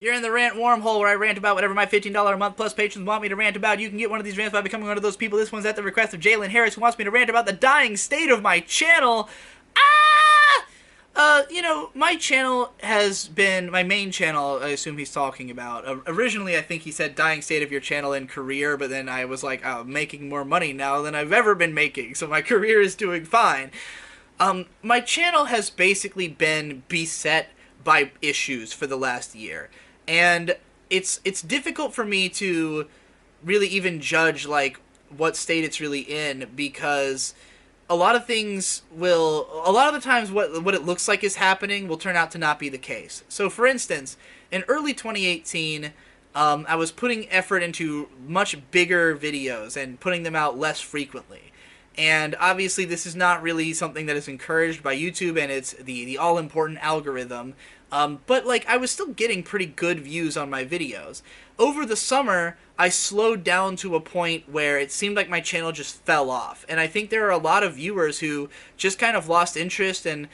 You're in the rant wormhole where I rant about whatever my $15 a month plus patrons want me to rant about. You can get one of these rants by becoming one of those people. This one's at the request of Jalen Harris, who wants me to rant about the dying state of my channel. Ah! My channel has been my main channel. I assume he's talking about. Originally, I think he said dying state of your channel and career, but then I was like, making more money now than I've ever been making, so my career is doing fine. My channel has basically been beset by issues for the last year, and it's difficult for me to really even judge like what state it's really in, because a lot of the times what it looks like is happening will turn out to not be the case. So for instance, in early 2018, I was putting effort into much bigger videos and putting them out less frequently. And obviously this is not really something that is encouraged by YouTube, and it's the all-important algorithm. But like, I was still getting pretty good views on my videos. Over the summer, I slowed down to a point where it seemed like my channel just fell off. And I think there are a lot of viewers who just kind of lost interest, and,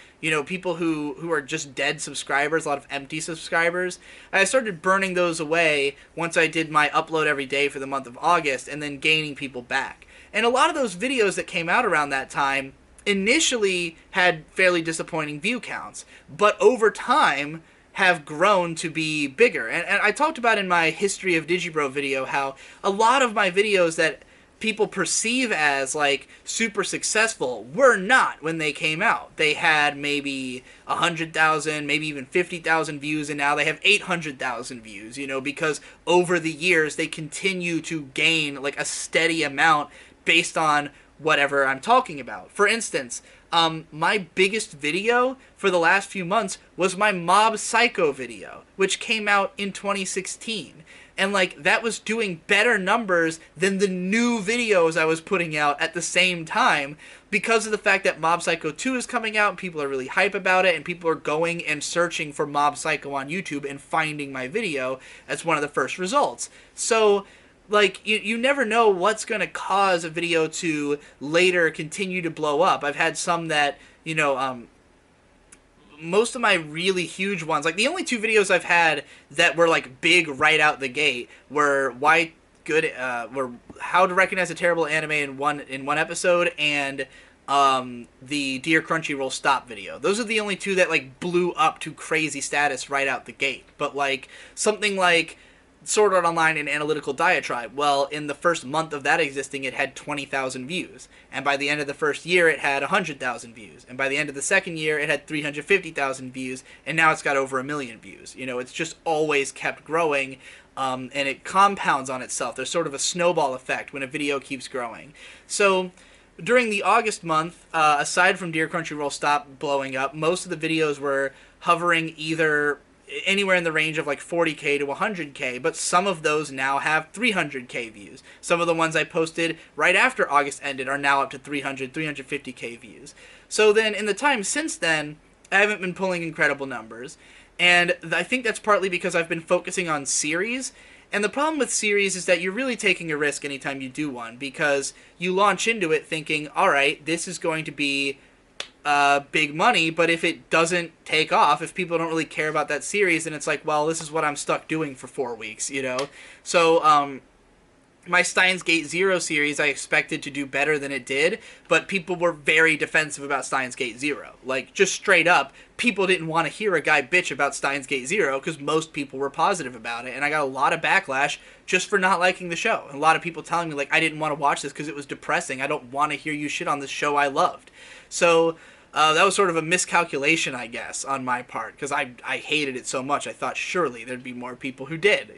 people who are just dead subscribers, a lot of empty subscribers. I started burning those away once I did my upload every day for the month of August, and then gaining people back. And a lot of those videos that came out around that time initially had fairly disappointing view counts, but over time have grown to be bigger. And I talked about in my History of Digibro video how a lot of my videos that people perceive as like super successful were not when they came out. They had maybe 100,000, maybe even 50,000 views, and now they have 800,000 views, because over the years they continue to gain like a steady amount based on whatever I'm talking about. For instance, my biggest video for the last few months was my Mob Psycho video, which came out in 2016. And like, that was doing better numbers than the new videos I was putting out at the same time, because of the fact that Mob Psycho 2 is coming out and people are really hype about it, and people are going and searching for Mob Psycho on YouTube and finding my video as one of the first results. So like, you never know what's going to cause a video to later continue to blow up. I've had some that, most of my really huge ones, like the only two videos I've had that were like big right out the gate were were how to recognize a terrible anime in one episode, and the Dear Crunchyroll Stop video. Those are the only two that like blew up to crazy status right out the gate. But like something like Sword Art Online and Analytical Diatribe, well, in the first month of that existing, it had 20,000 views. And by the end of the first year, it had 100,000 views. And by the end of the second year, it had 350,000 views. And now it's got over 1 million views. It's just always kept growing, and it compounds on itself. There's sort of a snowball effect when a video keeps growing. So during the August month, aside from Dear Crunchyroll Stop blowing up, most of the videos were hovering either anywhere in the range of like 40k to 100k, but some of those now have 300k views. Some of the ones I posted right after August ended are now up to 350k views. So then in the time since then, I haven't been pulling incredible numbers, and I think that's partly because I've been focusing on series. And the problem with series is that you're really taking a risk anytime you do one, because you launch into it thinking, alright, this is going to be big money, but if it doesn't take off, if people don't really care about that series, then it's like, well, this is what I'm stuck doing for 4 weeks, So, my Steins Gate Zero series, I expected to do better than it did, but people were very defensive about Steins Gate Zero. Like, just straight up, people didn't want to hear a guy bitch about Steins Gate Zero, because most people were positive about it, and I got a lot of backlash just for not liking the show. And a lot of people telling me, like, I didn't want to watch this because it was depressing. I don't want to hear you shit on this show I loved. So that was sort of a miscalculation, I guess, on my part, because I hated it so much. I thought surely there'd be more people who did,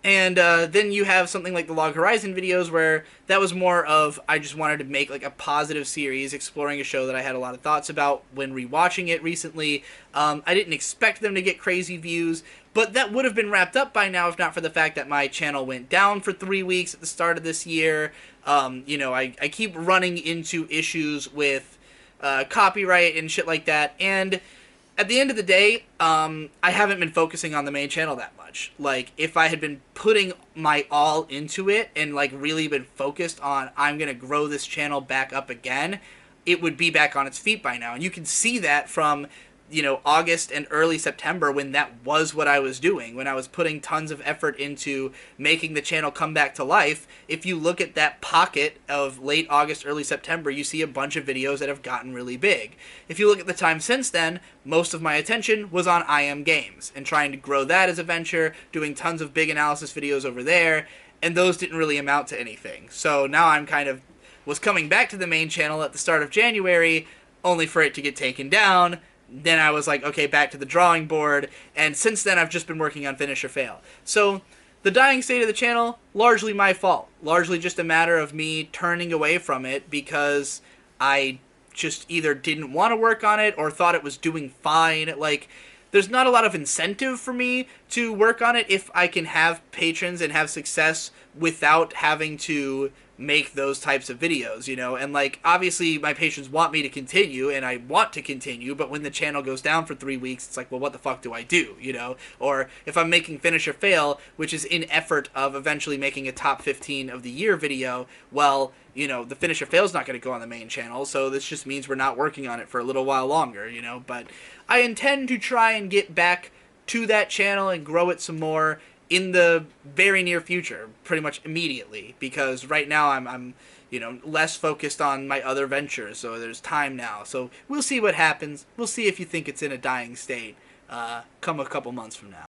And then you have something like the Log Horizon videos, where that was more of, I just wanted to make like a positive series exploring a show that I had a lot of thoughts about when rewatching it recently. I didn't expect them to get crazy views, but that would have been wrapped up by now if not for the fact that my channel went down for 3 weeks at the start of this year. I keep running into issues with copyright and shit like that, and at the end of the day, I haven't been focusing on the main channel that much. Like, if I had been putting my all into it and, like, really been focused on, I'm gonna grow this channel back up again, it would be back on its feet by now. And you can see that from August and early September, when that was what I was doing, when I was putting tons of effort into making the channel come back to life. If you look at that pocket of late August, early September, you see a bunch of videos that have gotten really big. If you look at the time since then, most of my attention was on I Am Games and trying to grow that as a venture, doing tons of big analysis videos over there, and those didn't really amount to anything. So now I'm was coming back to the main channel at the start of January, only for it to get taken down. Then I was like, okay, back to the drawing board, and since then I've just been working on Finish or Fail. So the dying state of the channel, largely my fault. Largely just a matter of me turning away from it because I just either didn't want to work on it or thought it was doing fine. Like, there's not a lot of incentive for me to work on it if I can have patrons and have success without having to make those types of videos, and like, obviously my patrons want me to continue and I want to continue, but when the channel goes down for 3 weeks, it's like, well, what the fuck do I do, or if I'm making Finish or Fail, which is in effort of eventually making a top 15 of the year video, well, the Finish or Fail is not going to go on the main channel, so this just means we're not working on it for a little while longer, but I intend to try and get back to that channel and grow it some more in the very near future, pretty much immediately, because right now I'm less focused on my other ventures, so there's time now. So we'll see what happens. We'll see if you think it's in a dying state come a couple months from now.